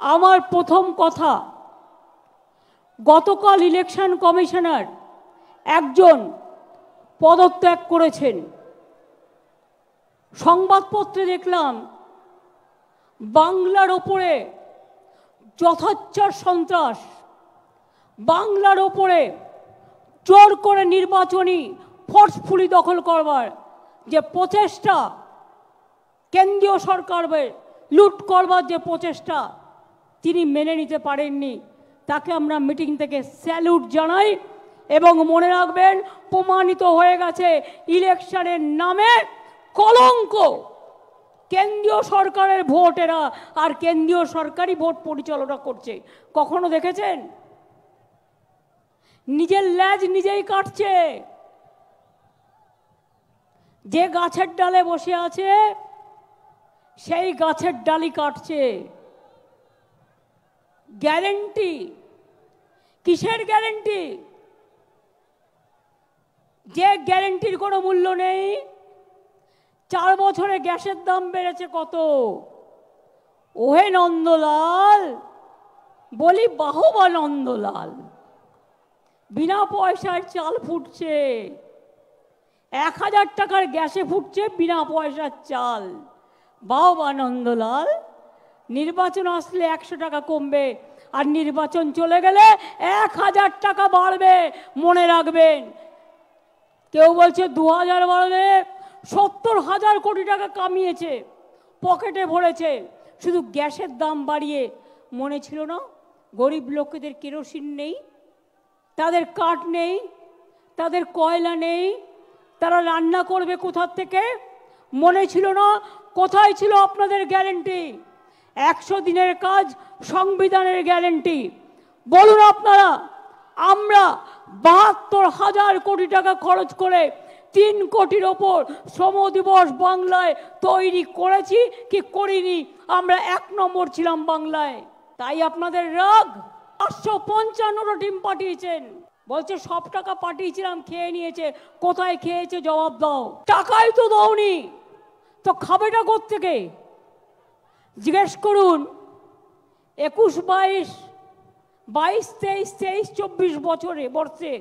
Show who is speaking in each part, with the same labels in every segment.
Speaker 1: আমার প্রথম কথা, গতকাল ইলেকশন কমিশনার একজন পদত্যাগ করেছেন। সংবাদপত্রে দেখলাম বাংলার ওপরে যথাচ্ছার সন্ত্রাস, বাংলার ওপরে জোর করে নির্বাচনী ফোর্সফুলি দখল করবার যে প্রচেষ্টা, কেন্দ্রীয় সরকারের লুট করবার যে প্রচেষ্টা তিনি মেনে নিতে পারেননি। তাকে আমরা মিটিং থেকে স্যালুট জানাই এবং মনে রাখবেন, প্রমাণিত হয়ে গেছে ইলেকশনের নামে কলঙ্ক। কেন্দ্রীয় সরকারের ভোটেরা আর কেন্দ্রীয় সরকারই ভোট পরিচালনা করছে। কখনো দেখেছেন? নিজের ল্যাজ নিজেই কাটছে। যে গাছের ডালে বসে আছে সেই গাছের ডালই কাটছে। গ্যারেন্টি কিসের গ্যারেন্টি? যে গ্যারেন্টির কোনো মূল্য নেই। 4 বছরে গ্যাসের দাম বেড়েছে কত? ওহে নন্দলাল, বলি বাহবা নন্দলাল, বিনা পয়সায় চাল ফুটছে। 1000 টাকার গ্যাসে ফুটছে বিনা পয়সার চাল। বাহবা নন্দলাল। নির্বাচন আসলে 100 টাকা কমবে, আর নির্বাচন চলে গেলে 1000 টাকা বাড়বে। মনে রাখবেন, কেউ বলছে 2000 বাড়বে। 70,000 কোটি টাকা কামিয়েছে, পকেটে ভরেছে। শুধু গ্যাসের দাম বাড়িয়ে মনে ছিল না গরিব লোকেদের কেরোসিন নেই, তাদের কাঠ নেই, তাদের কয়লা নেই, তারা রান্না করবে কোথার থেকে? মনে ছিল না? কোথায় ছিল আপনাদের গ্যারেন্টি? 100 দিনের কাজ সংবিধানের গ্যারেন্টি। বলুন আপনারা, আমরা 72,000 কোটি টাকা খরচ করে 3 কোটির ওপর শ্রম দিবস বাংলায় তৈরি করেছি কি করিনি? আমরা 1 নম্বর ছিলাম বাংলায়। তাই আপনাদের রাগ। 855টা টিম পাঠিয়েছেন, বলছে সব টাকা পাঠিয়েছিলাম খেয়ে নিয়েছে। কোথায় খেয়েছে জবাব দাও। টাকাই তো দাওনি, তো খাবেটা কোত্থেকে? জিজ্ঞেস করুন। 21, 22, 23, 24 বর্ষে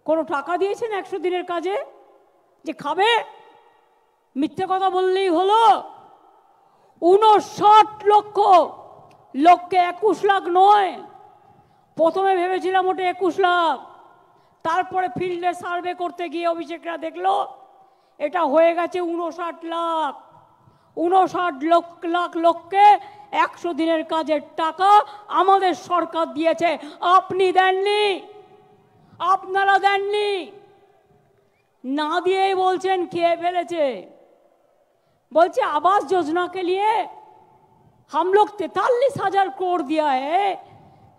Speaker 1: কোনো টাকা দিয়েছেন 100 দিনের কাজে যে খাবে? মিথ্যে কথা বললেই হলো। 59 লক্ষ লোককে 21 লাখ নয়। প্রথমে ভেবেছিলাম ওটা 21 লাখ, তারপরে ফিল্ডে সার্ভে করতে গিয়ে অভিষেকরা দেখলো এটা হয়ে গেছে 59 লাখ। 59 লাখ লোককে 100 দিনের কাজের টাকা আমাদের সরকার দিয়েছে। আপনি দেননি, আপনারা দেননি। না দিয়েই বলছেন খেয়ে ফেলেছে। বলছে आवास योजना के लिए हम लोग 43,000 करोड़ दिया है,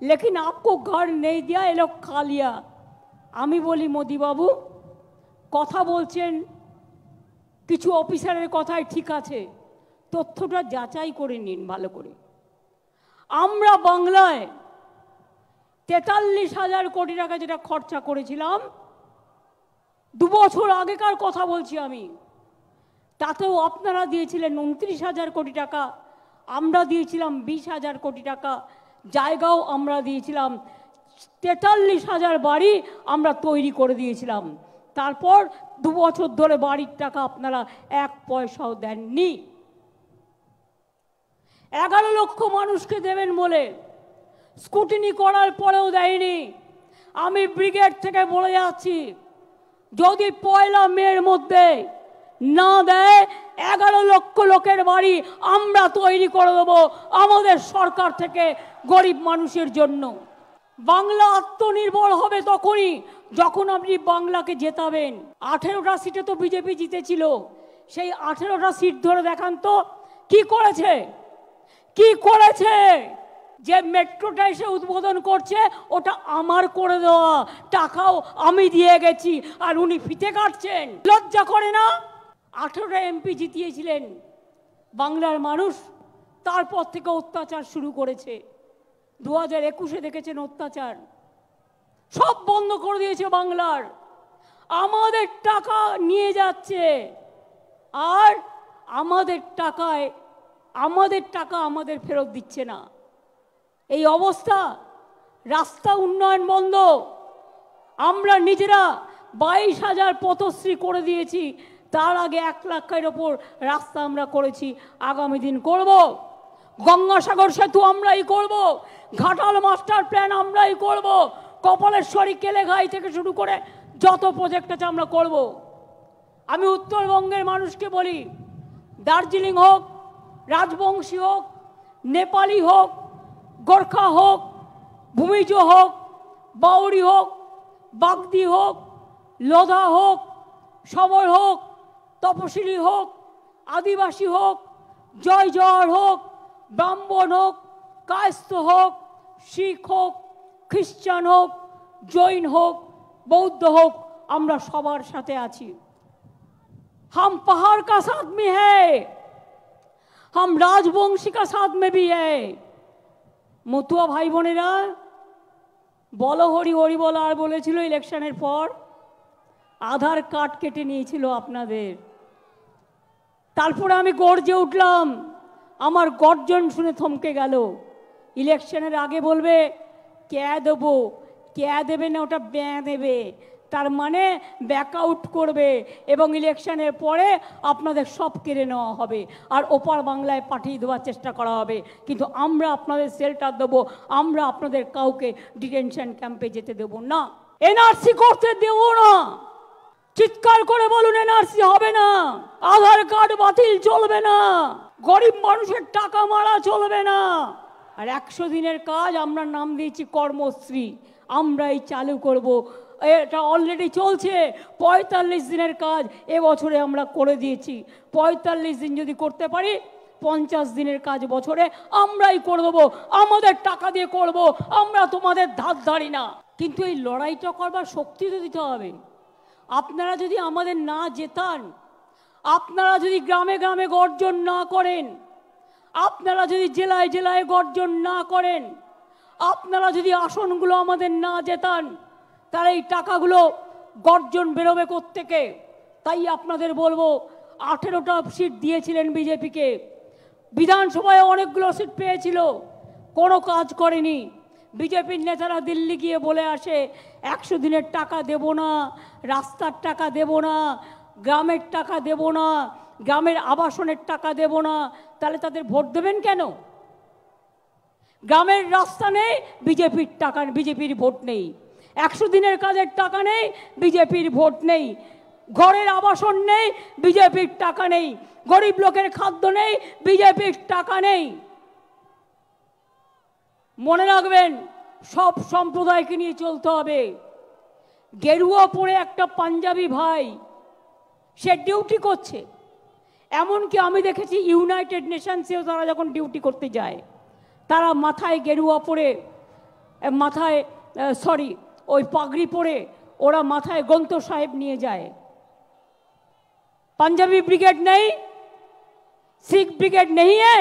Speaker 1: लेकिन आपको घर नहीं दिया, ये लोग खा लिया। আমি বলি মোদি বাবু, কথা বলছেন কিছু অফিসারের কথাই ঠিক আছে, তথ্যটা যাচাই করে নিন ভালো করে। আমরা বাংলায় 43,000 কোটি টাকা যেটা খরচা করেছিলাম, 2 বছর আগেকার কথা বলছি আমি, তাতেও আপনারা দিয়েছিলেন 29,000 কোটি টাকা, আমরা দিয়েছিলাম 20,000 কোটি টাকা। জায়গাও আমরা দিয়েছিলাম। 43,000 বাড়ি আমরা তৈরি করে দিয়েছিলাম। তারপর 2 বছর ধরে বাড়ির টাকা আপনারা 1 পয়সাও দেননি। 11 লক্ষ মানুষকে দেবেন বলে স্কুটিনি করার পরেও দেয়নি। আমি ব্রিগেড থেকে বলে যাচ্ছি, যদি 1 মের মধ্যে না দেয়, 11 লক্ষ লোকের বাড়ি আমরা তৈরি করে দেবো আমাদের সরকার থেকে গরিব মানুষের জন্য। বাংলা আত্মনির্ভর হবে তখনই যখন আপনি বাংলাকে জেতাবেন। 18টা সিটে তো বিজেপি জিতেছিল, সেই 18টা সিট ধরে দেখান তো কি করেছে, কি করেছে। যে মেট্রোটা এসে উদ্বোধন করছে ওটা আমার করে দেওয়া, টাকাও আমি দিয়ে গেছি, আর উনি ফিতে কাটছেন। লজ্জা করে না? 18টা এমপি জিতিয়েছিলেন বাংলার মানুষ, তারপর থেকে অত্যাচার শুরু করেছে। 2021-এ দেখেছেন অত্যাচার, সব বন্ধ করে দিয়েছে বাংলার। আমাদের টাকা নিয়ে যাচ্ছে, আর আমাদের টাকা আমাদের ফেরত দিচ্ছে না। এই অবস্থা, রাস্তা উন্নয়ন বন্ধ। আমরা নিজেরা 22,000 পথশ্রী করে দিয়েছি, তার আগে 1 লাখের ওপর রাস্তা আমরা করেছি, আগামী দিন করব। গঙ্গাসাগর সেতু আমরাই করব, ঘাটাল মাস্টার প্ল্যান আমরাই করব, কপালেশ্বরী কেলেঘাই থেকে শুরু করে যত প্রজেক্ট আছে আমরা করব। আমি উত্তরবঙ্গের মানুষকে বলি, দার্জিলিং হোক, রাজবংশী হোক, নেপালি হোক, গোর্খা হোক, ভূমিজ হোক, বাউরি হোক, বাগদি হোক, লোধা হোক, সবর হোক, তপশিলি হোক, আদিবাসী হোক, জয়জর হোক, ব্রাহ্মণ হোক, কায়স্থ হোক, শিখ হোক, খ্রিস্টান হোক, জৈন হোক, বৌদ্ধ হোক, আমরা সবার সাথে আছি। हम पहाड़ का साथ में है, हम राजवंशी का साथ में भी है। মতুয়া ভাই বোনেরা, বলো হরি হরি বলো আর বলেছিল ইলেকশনের পর আধার কার্ড কেটে নিয়েছিল আপনাদের। তারপরে আমি গর্জে উঠলাম, আমার গর্জন শুনে থমকে গেল। ইলেকশনের আগে বলবে ক্যা দেবো, ক্যা দেবে না, ওটা ব্যা দেবে, তার মানে ব্যাকআউট করবে, এবং ইলেকশনের পরে আপনাদের সব কেড়ে নেওয়া হবে আর ওপার বাংলায় পাঠিয়ে দেওয়ার চেষ্টা করা হবে। কিন্তু আমরা আপনাদের শেল্টার দেবো, আমরা আপনাদের কাউকে ডিটেনশন ক্যাম্পে যেতে দেব না, এনআরসি করতে দেব না। চিৎকার করে বলুন, এনআরসি হবে না, আধার কার্ড বাতিল চলবে না, গরিব মানুষের টাকা মারা চলবে না। আর 100 দিনের কাজ আমরা নাম দিয়েছি কর্মশ্রী, আমরাই চালু করব। এটা অলরেডি চলছে। 45 দিনের কাজ এবছরে আমরা করে দিয়েছি। 45 দিন যদি করতে পারি, 50 দিনের কাজ বছরে আমরাই করে দেবো, আমাদের টাকা দিয়ে করব, আমরা তোমাদের ধার ধারি না। কিন্তু এই লড়াইটা করবার শক্তি তো দিতে হবে। আপনারা যদি আমাদের না জেতান, আপনারা যদি গ্রামে গ্রামে গর্জন না করেন, আপনারা যদি জেলায় জেলায় গর্জন না করেন, আপনারা যদি আসনগুলো আমাদের না জেতান, তাহলে এই টাকাগুলো গর্জন বেরোবে কোত্থেকে? তাই আপনাদের বলবো, 18টা সিট দিয়েছিলেন বিজেপিকে, বিধানসভায় অনেকগুলো সিট পেয়েছিল, কোনো কাজ করেনি। বিজেপির নেতারা দিল্লি গিয়ে বলে আসে 100 দিনের টাকা দেব না, রাস্তার টাকা দেব না, গ্রামের টাকা দেব না, গ্রামের আবাসনের টাকা দেব না। তাহলে তাদের ভোট দেবেন কেন? গ্রামের রাস্তা নেই, বিজেপির টাকা, বিজেপির ভোট নেই। 100 দিনের কাজের টাকা নেই, বিজেপির ভোট নেই। ঘরের আবাসন নেই, বিজেপির টাকা নেই। গরিব লোকের খাদ্য নেই, বিজেপির টাকা নেই। মনে রাখবেন, সব সম্প্রদায়কে নিয়ে চলতে হবে। গেরুয়া পরে একটা পাঞ্জাবি ভাই, সে ডিউটি করছে। এমনকি আমি দেখেছি ইউনাইটেড নেশনসেও তারা যখন ডিউটি করতে যায়, তারা মাথায় গেরুয়া পরে, মাথায় ওই পাগড়ি পরে ওরা মাথায় গ্রন্থ সাহেব নিয়ে যায়। पंजाबी ब्रिगेड नहीं, सिख ब्रिगेड नहीं है,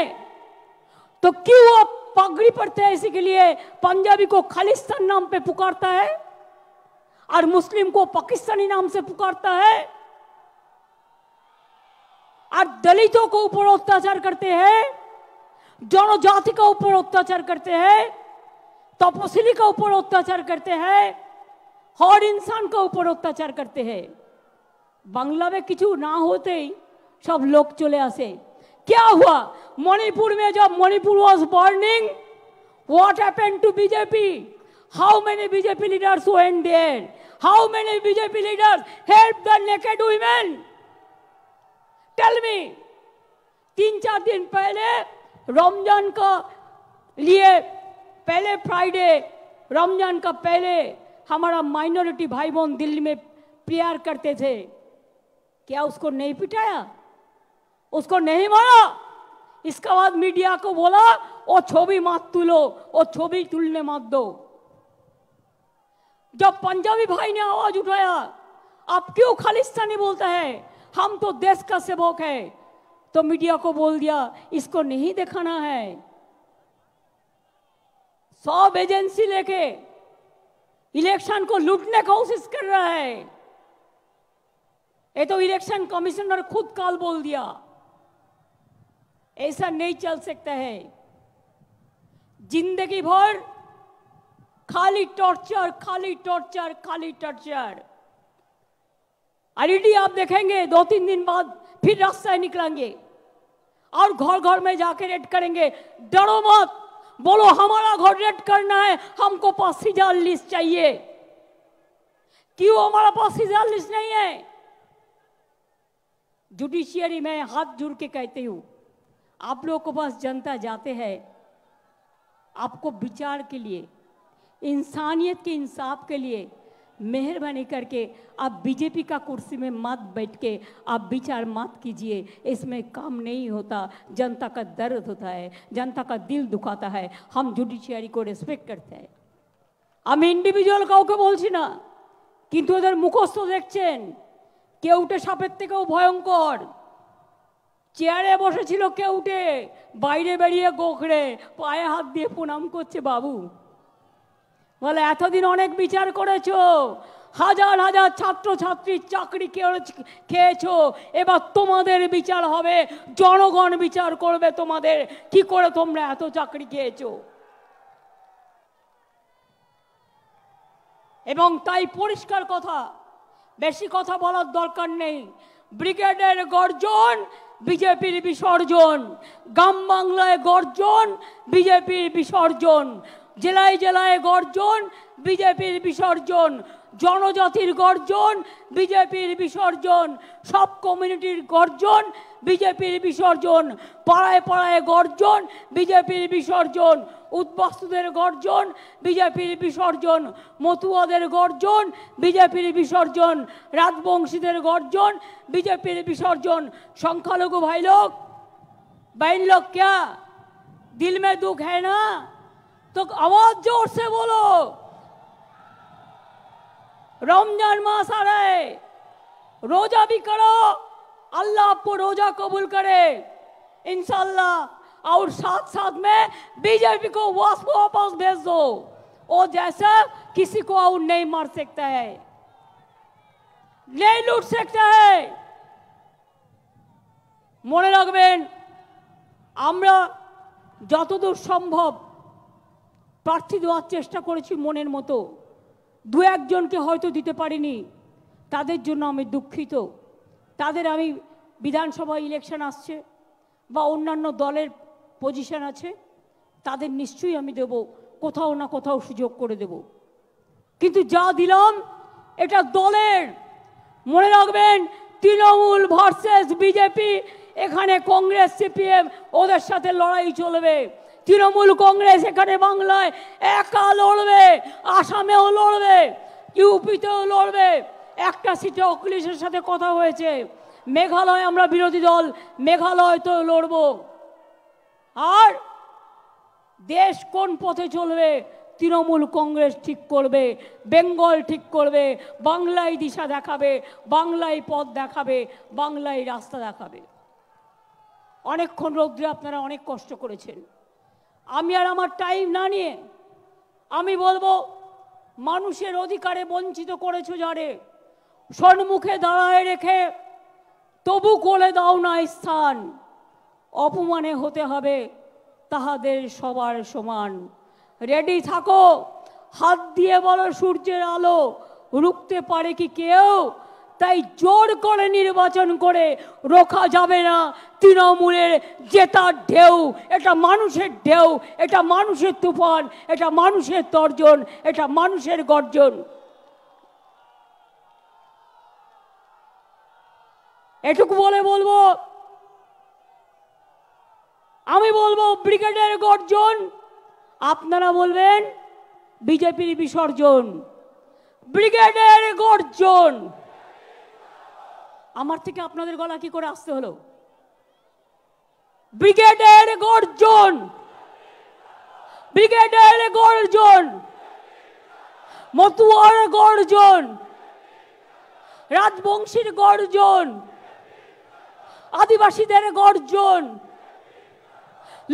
Speaker 1: तो क्यों आप पगड़ी पड़ते हैं? इसी के लिए पंजाबी को खालिस्तान नाम पे पुकारता है और मुस्लिम को पाकिस्तानी नाम से पुकारता है, और दलितों को ऊपर अत्याचार करते हैं, जनजाति का ऊपर अत्याचार करते हैं, तपसिली का ऊपर अत्याचार करते हैं, हर इंसान का ऊपर अत्याचार करते हैं। बांग्ला में किचु ना होते ही सब लोग चले आसे। क्या हुआ मणिपुर में? जब Manipur was burning, what happened to BJP? How many BJP leaders went there? How many BJP leaders help the naked women? Tell me. 3-4 दिन पहले रमजान का लिए, पहले फ्राइडे रमजान का पहले हमारा माइनॉरिटी भाई बहन दिल्ली में प्रेयर करते थे। क्या उसको नहीं पिटाया? उसको नहीं मारा? इसके बाद मीडिया को बोला वो छवि मत तुलो, वो छवि तुलने मत दो। जब पंजाबी भाई ने आवाज उठाया, आप क्यों खालिस्तानी बोलता है, हम तो देश का सेवक है, तो मीडिया को बोल दिया इसको नहीं दिखाना है। सब एजेंसी लेके इलेक्शन को लूटने की कोशिश कर रहा है। ये तो इलेक्शन कमिश्नर खुद कल बोल दिया। ऐसा नहीं चल सकता है। जिंदगी भर खाली टॉर्चर, खाली टॉर्चर, खाली टॉर्चर। और ईडी आप देखेंगे 2-3 दिन बाद फिर रास्ताय निकलेंगे और घर घर में जाके रेड करेंगे। डरो मत, बोलो हमारा घर रेड करना है, हमको पास सीजर लिस्ट चाहिए। क्यों हमारा पास सीजर लिस्ट नहीं है? जुडिशियरी में हाथ जोड़ के कहती हूं, आप लोगों के पास जनता जाते हैं आपको विचार के लिए, इंसानियत के इंसाफ के लिए, मेहरबानी करके आप बीजेपी का कुर्सी में मत बैठ के आप विचार मत कीजिए, इसमें काम नहीं होता। जनता का दर्द होता है, जनता का दिल दुखाता है। हम जुडिशियरी को रेस्पेक्ट करते हैं। আমি ইন্ডিভিজুয়াল কাউকে বলছি না, কিন্তু ওদের মুখস্থ দেখছেন কেউটে সাপের থেকেও ভয়ঙ্কর। চেয়ারে বসেছিল কেউটে, বাইরে বেরিয়ে গোখড়ে পায়ে হাত দিয়ে প্রণাম করছে বাবু। বলে এতদিন অনেক বিচার করেছো, হাজার হাজার ছাত্র ছাত্রীর চাকরি খেয়েছো, এবার তোমাদের বিচার হবে, জনগণ বিচার করবে তোমাদের কি করে তোমরা এত চাকরি খেয়েছো। এবং তাই পরিষ্কার কথা, বেশি কথা বলার দরকার নেই। ব্রিগেডের গর্জন, বিজেপির বিসর্জন। গ্রাম বাংলায় গর্জন, বিজেপির বিসর্জন। জেলায় জেলায় গর্জন, বিজেপির বিসর্জন। জনজাতির গর্জন, বিজেপির বিসর্জন। সব কমিউনিটির গর্জন, বিজেপির বিসর্জন। পাড়ায় পাড়ায় গর্জন, বিজেপির বিসর্জন। উদ্বাস্তুদের গর্জন, বিজেপির বিসর্জন। মতুয়াদের গর্জন, বিজেপির বিসর্জন। রাজবংশীদের গর্জন, বিজেপির বিসর্জন। সংখ্যালঘু भाई लोग, बहन लोग, क्या दिल में दुख है ना? तो आवाज जोर से बोलो। रमजान मास आ रहा है, रोजा भी करो, अल्लाह आपको रोजा कबूल करे इंशाल्लाह। और साथ साथ में बीजेपी को वापस भेज दो, वो जैसा किसी को और नहीं मार सकता है, नहीं लूट सकता है। মনে রাখবেন, আমরা যতদূর সম্ভব প্রার্থী দেওয়ার চেষ্টা করেছি মনের মতো। দু একজনকে হয়তো দিতে পারিনি, তাদের জন্য আমি দুঃখিত। তাদের আমি বিধানসভা ইলেকশন আসছে বা অন্যান্য দলের পজিশন আছে, তাদের নিশ্চয়ই আমি দেব, কোথাও না কোথাও সুযোগ করে দেব। কিন্তু যা দিলাম এটা দলের। মনে রাখবেন, তৃণমূল ভার্সেস বিজেপি, এখানে কংগ্রেস সিপিএম ওদের সাথে লড়াই চলবে। তৃণমূল কংগ্রেস এখানে বাংলায় একা লড়বে, আসামেও লড়বে, ইউপিতেও লড়বে। একটা সিটে অখিলেশের সাথে কথা হয়েছে, মেঘালয় আমরা বিরোধী দল, মেঘালয় তো লড়ব। আর দেশ কোন পথে চলবে তৃণমূল কংগ্রেস ঠিক করবে, বেঙ্গল ঠিক করবে, বাংলায় দিশা দেখাবে, বাংলায় পথ দেখাবে, বাংলায় রাস্তা দেখাবে। অনেকক্ষণ রৌদ্রে আপনারা অনেক কষ্ট করেছেন। আমি আর আমার টাইম না নিয়ে আমি বলবো, মানুষের অধিকারে বঞ্চিত করেছো যারে, সম্মুখে দাঁড়ায় রেখে তবু কোলে দাও না স্থান। অপমানে হতে হবে তাহাদের সবার সমান। রেডি থাকো, হাত দিয়ে বলো সূর্যের আলো রুখতে পারে কি কেউ? তাই জোর করে নির্বাচন করে রোখা যাবে না তৃণমূলের জেতার ঢেউ। এটা মানুষের ঢেউ, এটা মানুষের তুফান, এটা মানুষের তর্জন, এটা মানুষের গর্জন। এটুকু বলে বলবো, আমি বলবো ব্রিগেডের গর্জন, আপনারা বলবেন বিজেপির বিসর্জন। ব্রিগেডের গর্জন। আমার থেকে আপনাদের গলা কি করে আসতে হলো? ব্রিগেডের গর্জন, ব্রিগেডের গর্জন। মতুয়ার গর্জন, রাজবংশীর গর্জন, আদিবাসীদের গর্জন,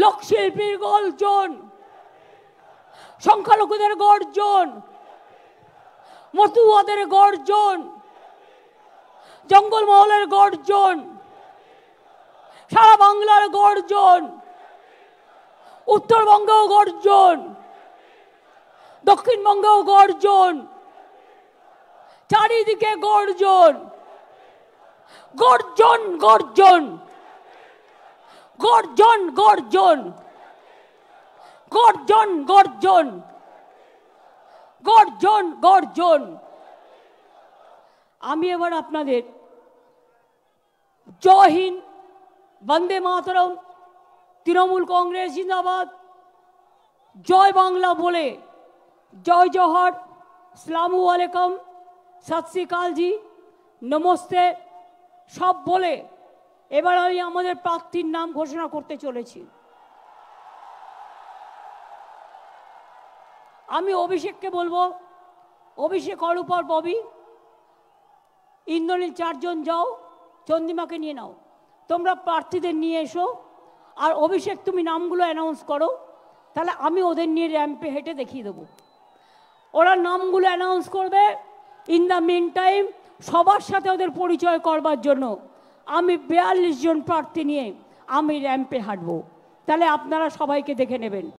Speaker 1: লোকশিল্পীর গর্জন, সংখ্যালঘুদের গর্জন, মতুয়াদের গর্জন, জঙ্গলমহলের গর্জন, সারা বাংলার গর্জন, উত্তরবঙ্গেও গর্জন, দক্ষিণবঙ্গেও গর্জন, চারিদিকে গর্জন, গর্জন গর্জন, গর্জন গর্জন, গর্জন গর্জন, গর্জন গর্জন। আমি এবার আপনাদের জয় হিন্দ, বন্দে মাতরম, তৃণমূল কংগ্রেস জিন্দাবাদ, জয় বাংলা বলে, জয় জোহর, আসসালামু আলাইকুম, সত শ্রী আকাল জি, নমস্তে সব বলে এবার আমি আমাদের প্রার্থীর নাম ঘোষণা করতে চলেছি। আমি অভিষেককে বলবো, অভিষেক অরূপর ববি, ইন্দ্রনীল চারজন যাও, চন্দ্রিমাকে নিয়ে নাও, তোমরা প্রার্থীদের নিয়ে এসো। আর অভিষেক তুমি নামগুলো অ্যানাউন্স করো, তাহলে আমি ওদের নিয়ে র্যাম্পে হেঁটে দেখিয়ে দেবো। ওরা নামগুলো অ্যানাউন্স করবে। ইন দ্য মিন টাইম সবার সাথে ওদের পরিচয় করবার জন্য আমি 42 জন প্রার্থী নিয়ে আমি র্যাম্পে হাঁটবো, তাহলে আপনারা সবাইকে দেখে নেবেন।